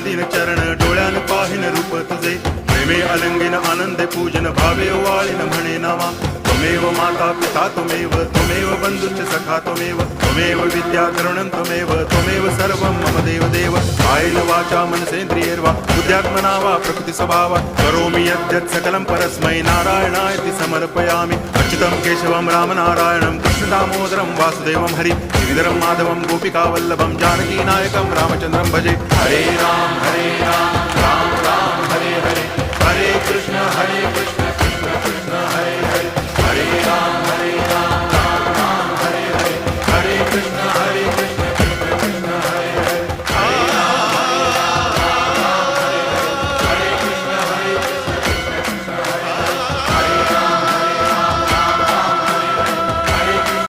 दिन चरण डोळ्यान पाहिन रूप तुझे प्रेमे अलंगिन आनंदे पूजन भावे वाळीन म्हणे नामा त्वमेव माता पिता त्वमेव बंधुश्च सखा त्वमेव विद्या तरुणं त्वमेव सर्वं मम देव कायेन वाचा मनसेन्द्रियैर्वा बुद्ध्यात्मना वा प्रकृति स्वभावात् करोमि यद्यत् सकलं परस्मै नारायणायति समर्पयामि अच्युतं केशवं रामनारायणं कृष्णदामोदरं वासुदेवं हरि गिरिधरं माधवं गोपिकावल्लभं जानकीनायकं रामचन्द्रं भजे हरे राम राम राम हरे हरे हरे कृष्ण